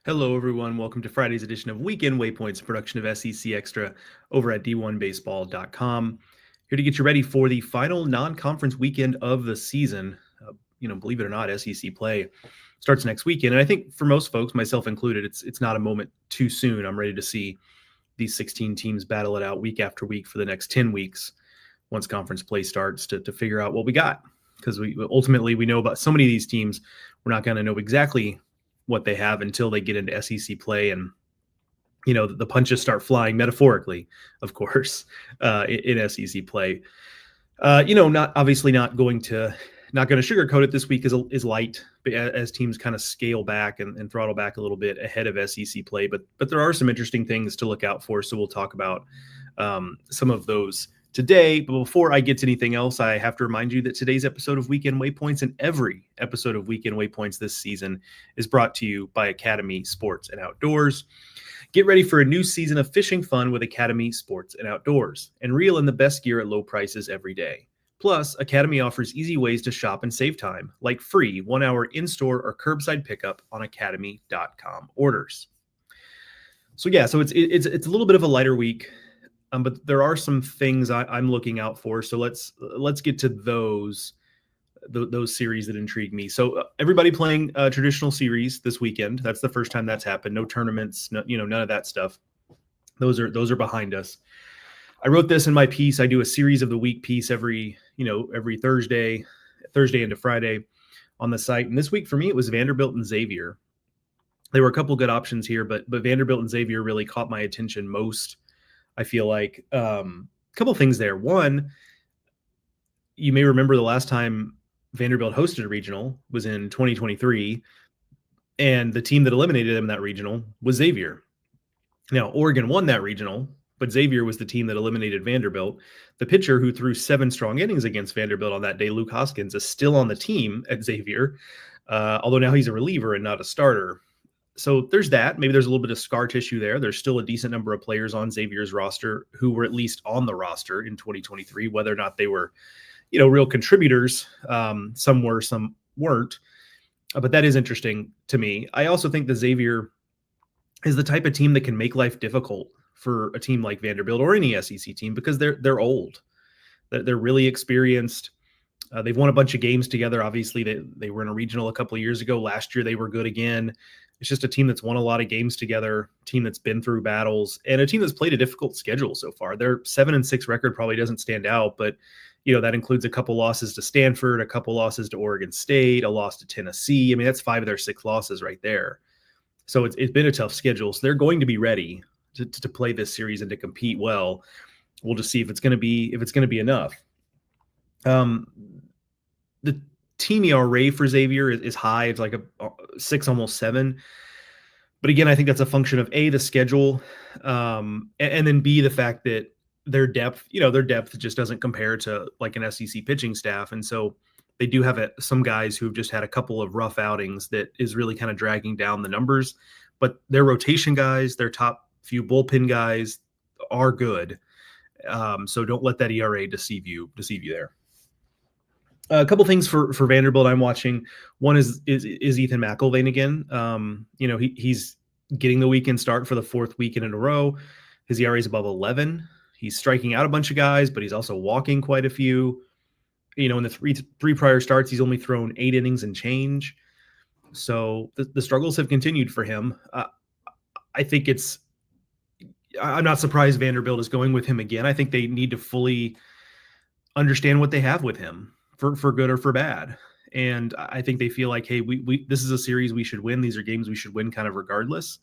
Hello, everyone. Welcome to Friday's edition of Weekend Waypoints, a production of SEC Extra over at D1Baseball.com. Here to get you ready for the final non-conference weekend of the season. Believe it or not, SEC play starts next weekend. And I think for most folks, myself included, it's not a moment too soon. I'm ready to see these 16 teams battle it out week after week for the next 10 weeks once conference play starts to figure out what we got. Because we know about so many of these teams, we're not going to know exactly what they have until they get into SEC play, and the punches start flying metaphorically, of course, in SEC play. Not going to sugarcoat it. This week is light, but as teams kind of scale back and throttle back a little bit ahead of SEC play. But there are some interesting things to look out for. So we'll talk about some of those today. But before I get to anything else, I have to remind you that today's episode of Weekend Waypoints and every episode of Weekend Waypoints this season is brought to you by Academy Sports and Outdoors. Get ready for a new season of fishing fun with Academy Sports and Outdoors and reel in the best gear at low prices every day. Plus, Academy offers easy ways to shop and save time, like free 1-hour in-store or curbside pickup on academy.com orders. So it's a little bit of a lighter week. But there are some things I'm looking out for. So let's get to those series that intrigue me. So everybody playing a traditional series this weekend. That's the first time that's happened. No tournaments, none of that stuff. Those are behind us. I wrote this in my piece. I do a series of the week piece every Thursday into Friday on the site. And this week for me, it was Vanderbilt and Xavier. There were a couple good options here, but Vanderbilt and Xavier really caught my attention most. I feel like a couple things there. One, you may remember the last time Vanderbilt hosted a regional was in 2023, and the team that eliminated them in that regional was Xavier. Now, Oregon won that regional, but Xavier was the team that eliminated Vanderbilt. The pitcher who threw 7 strong innings against Vanderbilt on that day, Luke Hoskins, is still on the team at Xavier, although now he's a reliever and not a starter. So there's that. Maybe there's a little bit of scar tissue there. There's still a decent number of players on Xavier's roster who were at least on the roster in 2023, whether or not they were, real contributors. Some were, some weren't. But that is interesting to me. I also think that Xavier is the type of team that can make life difficult for a team like Vanderbilt or any SEC team because they're old. They're really experienced. They've won a bunch of games together. Obviously, they were in a regional a couple of years ago. Last year, they were good again. It's just a team that's won a lot of games together, a team that's been through battles, and a team that's played a difficult schedule so far. Their 7-6 record probably doesn't stand out, but that includes a couple losses to Stanford, a couple losses to Oregon State, a loss to Tennessee. I mean, that's 5 of their 6 losses right there. So it's been a tough schedule. So they're going to be ready to play this series and to compete well. We'll just see if it's going to be enough. The team ERA for Xavier is high. It's like a 6, almost 7. But again, I think that's a function of A, the schedule, and then B, the fact that their depth just doesn't compare to like an SEC pitching staff. And so they do have some guys who've just had a couple of rough outings that is really kind of dragging down the numbers. But their rotation guys, their top few bullpen guys are good. So don't let that ERA deceive you there. A couple things for Vanderbilt I'm watching. One is Ethan McIlvain again. He's getting the weekend start for the 4th weekend in a row. His ERA is above 11. He's striking out a bunch of guys, but he's also walking quite a few. In the three prior starts, he's only thrown 8 innings and change. So the struggles have continued for him. I think I'm not surprised Vanderbilt is going with him again. I think they need to fully understand what they have with him. For good or for bad. And I think they feel like, hey, we this is a series we should win. These are games we should win kind of regardless.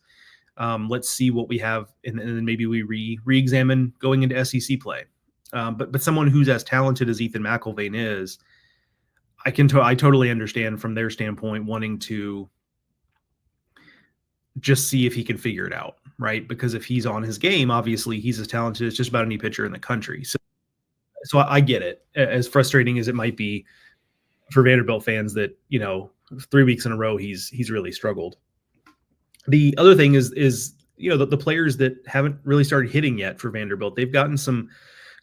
Let's see what we have, and then maybe we re-examine going into SEC play. But someone who's as talented as Ethan McIlvain is, I totally understand from their standpoint wanting to just see if he can figure it out, right? Because if he's on his game, obviously he's as talented as just about any pitcher in the country. So I get it, as frustrating as it might be for Vanderbilt fans that, 3 weeks in a row, he's really struggled. The other thing is the players that haven't really started hitting yet for Vanderbilt. They've gotten some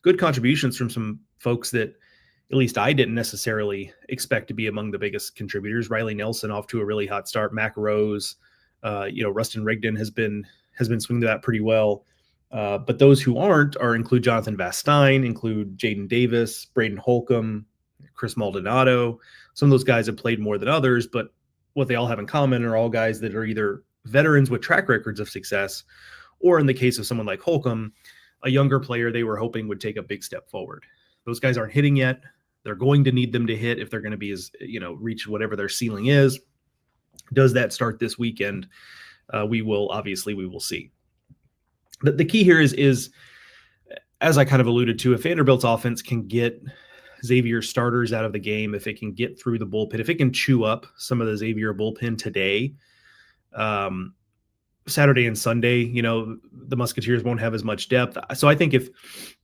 good contributions from some folks that at least I didn't necessarily expect to be among the biggest contributors. Riley Nelson off to a really hot start. Mac Rose, Rustin Rigdon has been swinging that pretty well. But those who aren't include Jonathan Vastine, include Jaden Davis, Braden Holcomb, Chris Maldonado. Some of those guys have played more than others, but what they all have in common are all guys that are either veterans with track records of success, or in the case of someone like Holcomb, a younger player they were hoping would take a big step forward. Those guys aren't hitting yet. They're going to need them to hit if they're going to be reach whatever their ceiling is. Does that start this weekend? We will see. The key here is, as I kind of alluded to, if Vanderbilt's offense can get Xavier's starters out of the game, if it can get through the bullpen, if it can chew up some of the Xavier bullpen today, Saturday and Sunday, the Musketeers won't have as much depth. So I think if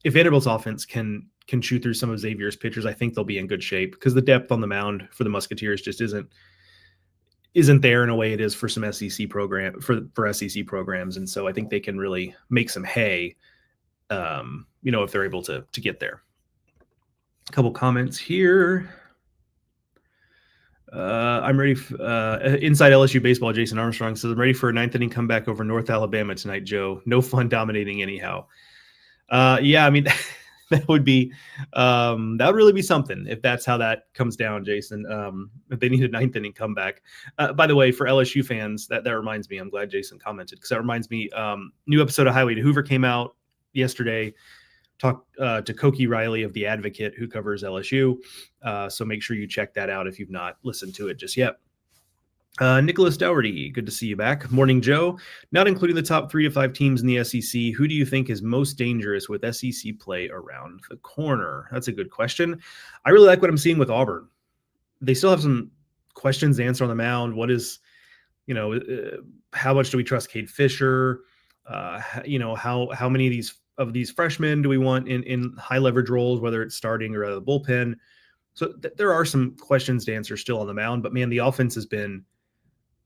Vanderbilt's offense can chew through some of Xavier's pitchers, I think they'll be in good shape, because the depth on the mound for the Musketeers just isn't there in a way it is for some SEC for SEC programs. And so I think they can really make some hay, if they're able to get there. A couple comments here. I'm ready. Inside LSU baseball, Jason Armstrong says, I'm ready for a ninth inning comeback over North Alabama tonight, Joe. No fun dominating anyhow. Yeah, I mean, that would really be something if that's how that comes down, Jason. If they need a ninth inning comeback. By the way, for LSU fans, that reminds me, I'm glad Jason commented, because that reminds me, new episode of Highway to Hoover came out yesterday. Talked to Koki Riley of The Advocate, who covers LSU. So make sure you check that out if you've not listened to it just yet. Nicholas Dougherty, good to see you back. Morning, Joe. Not including the top 3 to 5 teams in the SEC, who do you think is most dangerous with SEC play around the corner? That's a good question. I really like what I'm seeing with Auburn. They still have some questions to answer on the mound. What is, how much do we trust Cade Fisher? How many of these freshmen do we want in high leverage roles, whether it's starting or out of the bullpen? So there are some questions to answer still on the mound, but man, the offense has been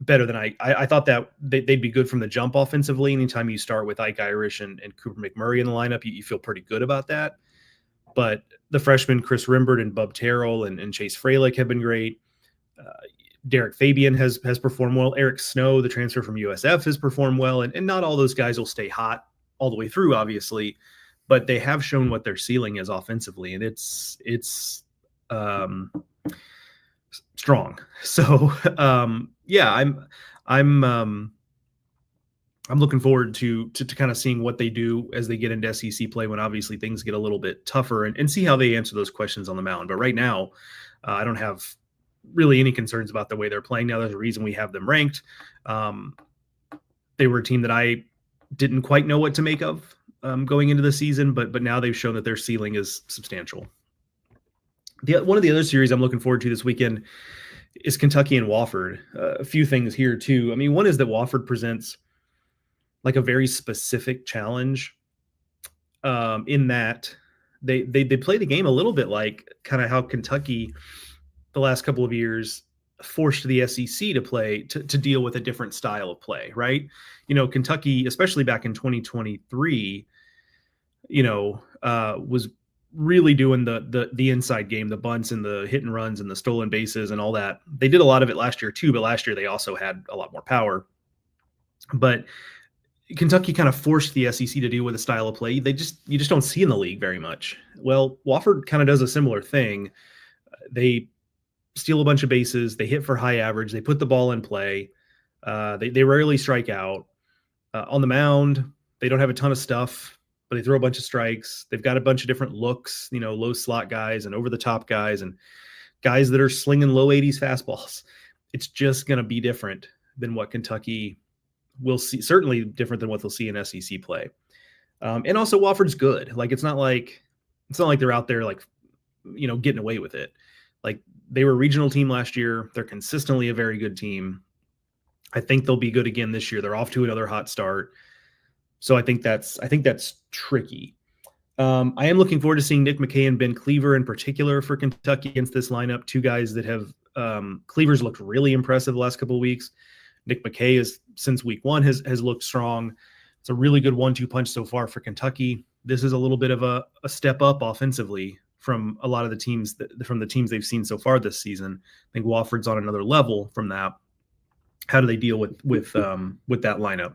better than I thought that they'd be good from the jump offensively. Anytime you start with Ike Irish and Cooper McMurray in the lineup, you feel pretty good about that. But the freshmen, Chris Rimbert and Bub Terrell and Chase Fralick have been great. Derek Fabian has performed well. Eric Snow, the transfer from USF, has performed well. And not all those guys will stay hot all the way through, obviously, but they have shown what their ceiling is offensively, and it's strong. So yeah, I'm looking forward to kind of seeing what they do as they get into SEC play, when obviously things get a little bit tougher, and see how they answer those questions on the mound. But right now, I don't have really any concerns about the way they're playing. Now, there's a reason we have them ranked. They were a team that I didn't quite know what to make of going into the season, but now they've shown that their ceiling is substantial. One of the other series I'm looking forward to this weekend is Kentucky and Wofford. A few things here too. I mean, one is that Wofford presents like a very specific challenge in that they play the game a little bit like kind of how Kentucky the last couple of years forced the SEC to play to deal with a different style of play, right? Kentucky, especially back in 2023, was really doing the inside game, the bunts and the hit and runs and the stolen bases and all that. They did a lot of it last year too, but last year they also had a lot more power. But Kentucky kind of forced the SEC to deal with a style of play you just don't see in the league very much. Well, Wofford kind of does a similar thing. They steal a bunch of bases. They hit for high average. They put the ball in play. They rarely strike out. On the mound, they don't have a ton of stuff, but they throw a bunch of strikes. They've got a bunch of different looks, low slot guys and over the top guys and guys that are slinging low 80s fastballs. It's just going to be different than what Kentucky will see. Certainly different than what they'll see in SEC play. And also Wofford's good. Like, it's not like they're out there like, getting away with it. Like, they were a regional team last year. They're consistently a very good team. I think they'll be good again this year. They're off to another hot start. So I think that's tricky. I am looking forward to seeing Nick McKay and Ben Cleaver in particular for Kentucky against this lineup. Two guys that have Cleaver's looked really impressive the last couple of weeks. Nick McKay is, since week 1, has looked strong. It's a really good 1-2 punch so far for Kentucky. This is a little bit of a step up offensively from a lot of the teams from the teams they've seen so far this season. I think Wofford's on another level from that. how do they deal with that lineup?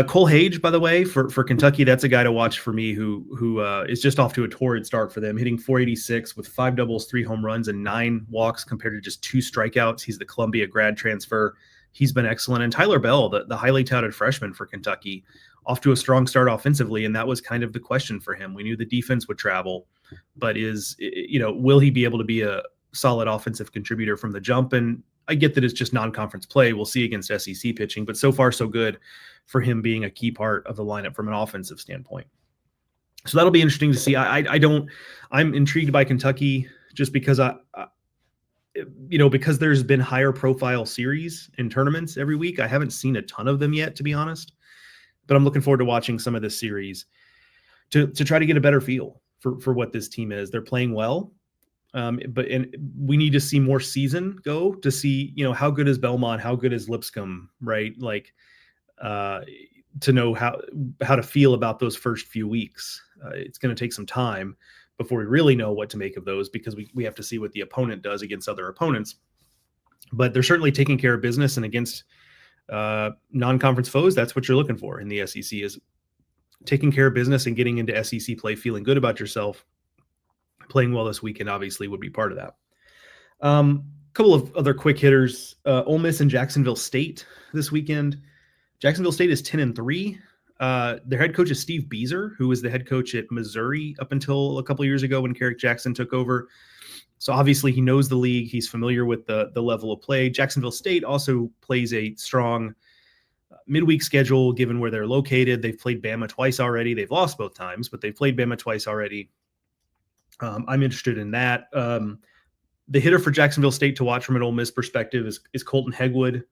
Cole Hage, by the way, for Kentucky, that's a guy to watch for me who is just off to a torrid start for them, hitting 486 with 5 doubles, 3 home runs, and 9 walks compared to just 2 strikeouts. He's the Columbia grad transfer. He's been excellent. And Tyler Bell, the highly touted freshman for Kentucky, off to a strong start offensively, and that was kind of the question for him. We knew the defense would travel, but will he be able to be a solid offensive contributor from the jump? And I get that it's just non-conference play. We'll see against SEC pitching, but so far so good for him being a key part of the lineup from an offensive standpoint. So that'll be interesting to see. I'm intrigued by Kentucky just because because there's been higher profile series and tournaments every week. I haven't seen a ton of them yet, to be honest, but I'm looking forward to watching some of this series to try to get a better feel for what this team is. They're playing well. But we need to see more season go to see, how good is Belmont, how good is Lipscomb, right? Like to know how to feel about those first few weeks. It's going to take some time before we really know what to make of those, because we have to see what the opponent does against other opponents. But they're certainly taking care of business, and against non-conference foes, that's what you're looking for in the SEC, is taking care of business and getting into SEC play, feeling good about yourself. Playing well this weekend obviously would be part of that. Couple of other quick hitters. Ole Miss and Jacksonville State this weekend. Jacksonville State is 10-3. Their head coach is Steve Beazer, who was the head coach at Missouri up until a couple of years ago when Carrick Jackson took over. So obviously he knows the league. He's familiar with the level of play. Jacksonville State also plays a strong midweek schedule given where they're located. They've played Bama twice already. They've lost both times, but they've played Bama twice already. I'm interested in that. The hitter for Jacksonville State to watch from an Ole Miss perspective is Colton Hegwood.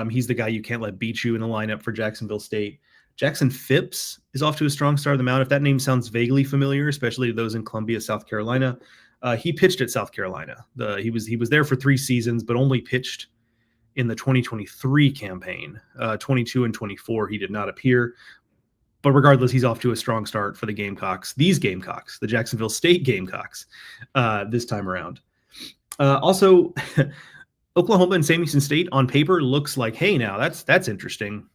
He's the guy you can't let beat you in the lineup for Jacksonville State. Jackson Phipps is off to a strong start of the mound. If that name sounds vaguely familiar, especially to those in Columbia, South Carolina, he pitched at South Carolina. He was there for 3 seasons, but only pitched in the 2023 campaign. 22 and 24, he did not appear. But regardless, he's off to a strong start for the Gamecocks. These Gamecocks, the Jacksonville State Gamecocks, this time around. Also, Oklahoma and Sam Houston State on paper looks like, hey, now that's interesting.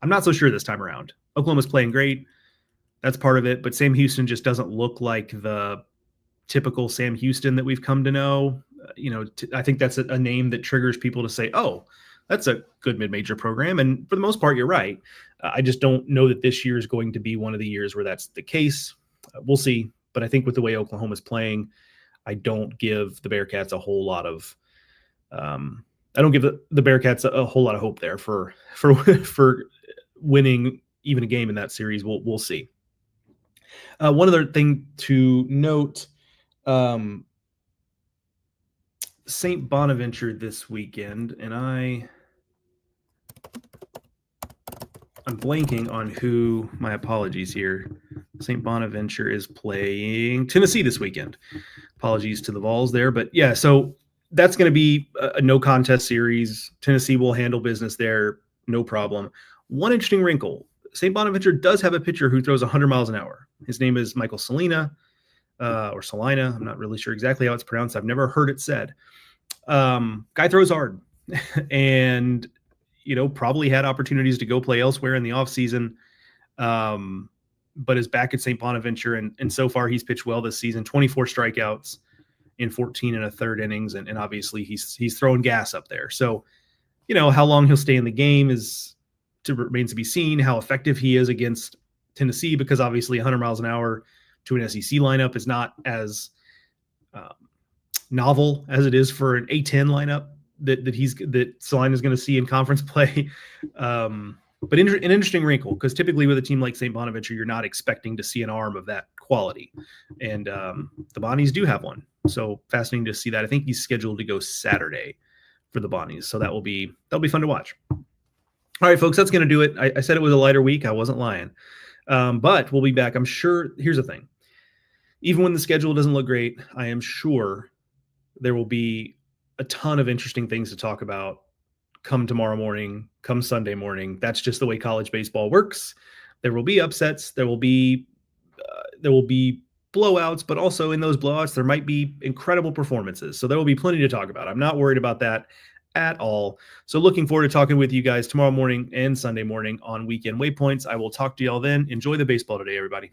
I'm not so sure this time around. Oklahoma's playing great. That's part of it. But Sam Houston just doesn't look like the typical Sam Houston that we've come to know. I think that's a name that triggers people to say, oh, that's a good mid-major program. And for the most part, you're right. I just don't know that this year is going to be one of the years where that's the case. We'll see. But I think with the way Oklahoma's playing, I don't give the Bearcats a whole lot of hope there for winning even a game in that series. We'll see. One other thing to note, St. Bonaventure this weekend, and I'm blanking on who. My apologies here. St. Bonaventure is playing Tennessee this weekend. Apologies to the Vols there, but yeah, so that's going to be a no contest series. Tennessee will handle business there, no problem. One interesting wrinkle: St. Bonaventure does have a pitcher who throws 100 miles an hour. His name is Michael Salina, or Salina. I'm not really sure exactly how it's pronounced. I've never heard it said. Guy throws hard, and probably had opportunities to go play elsewhere in the offseason, but is back at St. Bonaventure, and so far he's pitched well this season. 24 strikeouts in 14 and a third innings, and obviously he's throwing gas up there. So, how long he'll stay in the game remains to be seen. How effective he is against Tennessee, because obviously 100 miles an hour to an SEC lineup is not as novel as it is for an A10 lineup that Saline is going to see in conference play. But an interesting wrinkle, because typically with a team like St. Bonaventure, you're not expecting to see an arm of that quality. And the Bonnies do have one. So fascinating to see that. I think he's scheduled to go Saturday for the Bonnies. So that'll be fun to watch. All right, folks, that's going to do it. I said it was a lighter week. I wasn't lying. But we'll be back. I'm sure. Here's the thing. Even when the schedule doesn't look great, I am sure there will be a ton of interesting things to talk about come tomorrow morning, come Sunday morning. That's just the way college baseball works. There will be upsets. There will be blowouts, but also in those blowouts, there might be incredible performances. So there will be plenty to talk about. I'm not worried about that at all. So looking forward to talking with you guys tomorrow morning and Sunday morning on Weekend Waypoints. I will talk to y'all then. Enjoy the baseball today, everybody.